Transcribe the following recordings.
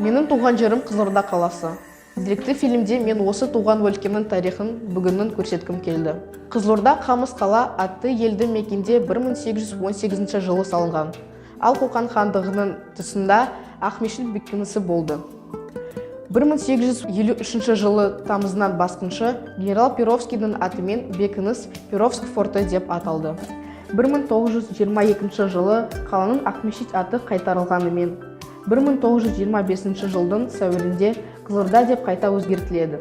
Менің туған жерім Қызылорда қаласы. Деректі фильмде мен осы туған өлкемнің тарихын бүгіннің көрсеткім келді. Қызылорда Қамыс қала атты елді мекенде 1818 жылы салынған. Ал Қоқан хандығының тұсында Ақмешіт бекінісі болды. 1853 жылы тамызынан басқыншы генерал Перовскийдің атымен бекініс Перовск форты деп аталды. 1922 жылы қаланың Ақмешіт аты қайтарылғанымен 1925 жылдың сәуірінде Қызылорда деп қайта өзгертіледі.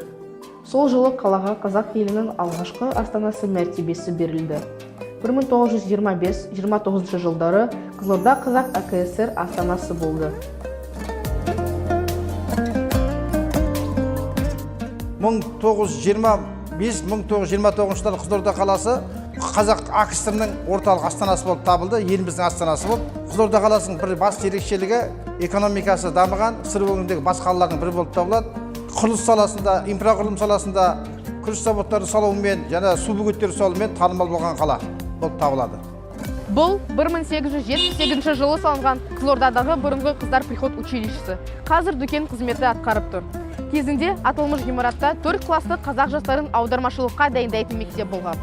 Сол жылы қалаға қазақ елінің алғашқы астанасы мәртебесі берілді. 1925-29 жылдары Қызылорда Қазақ АКСР астанасы болды. 1925-1929 жылдары Қызылорда қаласы Қазақ АКСР-ның орталық астанасы болып табылды, еліміздің астанасы болып. Қызылорда қаласының бір басты ерекшелігі экономикасы дамыған, сыр өңіріндегі бас қалалардың бірі болып табылады. Құрылыс саласында, инфрақұрылым саласында, күріш заводтары салуымен және су бөгеттері салуымен танымал болған қала болып табылады. Бұл 1878 жылы салынған Қызылордадағы бұрынғы қыздар приход училищесі. Қазір дүкен қызметі атқарып тұр. Кезінде аталмыш ғимаратта 4 класты қазақ жастарын аудармашылыққа дайындайтын мектеп болған.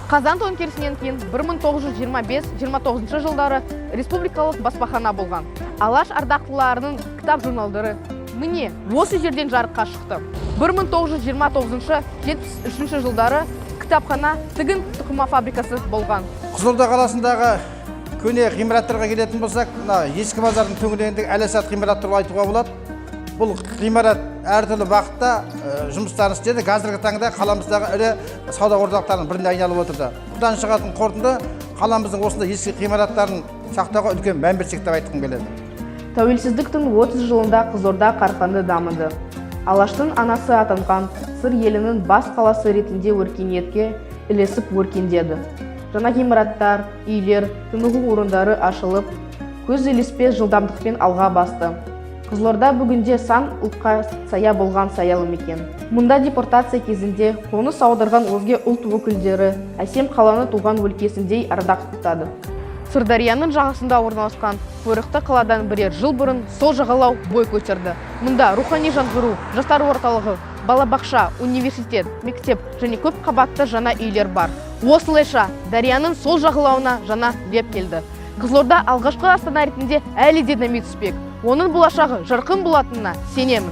Қазан төңкерісінен кейін 1925-29 жылдары республикалық баспахана болған. Алаш ардақтыларының кітап журналдары міне осы жерден жарыққа шықты. 1929-73 жылдары кітапхана тігін тұқыма фабрикасы болған. Қызылорда қаласындағы көне ғимараттарға келетін болсақ, ескі базардың төңірегіндегі әлесат ғимарат туралы айтуға болады. Бұл ғимарат әртүрлі уақытта жұмыстарын істеді. Қазіргі таңда қаламыздағы ірі сауда орталықтарының біріне айналып отырды. Бұдан шығатын қорытынды қаламыздың осындай ескі ғимараттарын сақтауға үлкен мән берсек деп айтқым келеді. Тәуелсіздіктің 30 жылында Қызылорда қарқынды дамыды. Алаштың анасы атанған сыр елінің бас қаласы ретінде өркениетке ілесіп өркендеді. Жаңа ғимараттар, үйлер, тынығу орындары ашылып, көз ілеспес жылдамдықпен алға басты. Қызылорда бүгінде сан ұлтқа сая болған саялы мекен. Мұнда депортация кезінде қоныс аударған өзге ұлт өкілдері әсем қаланы туған өлкесіндей ардақ тұтады. Сырдарияның жағасында орналасқан көрікті қаладан бірер жыл бұрын сол жағалау бой көтерді. Мұнда рухани жаңғыру, жастар орталығы, балабақша, университет, мектеп және көп қабатты жаңа үйлер бар. Осылайша дарияның сол жағалауына жаңа леп келді. Қызылорда алғашқы астана ретінде әлі де дами түспек. Оның болашағы жарқын болатынына сенемін.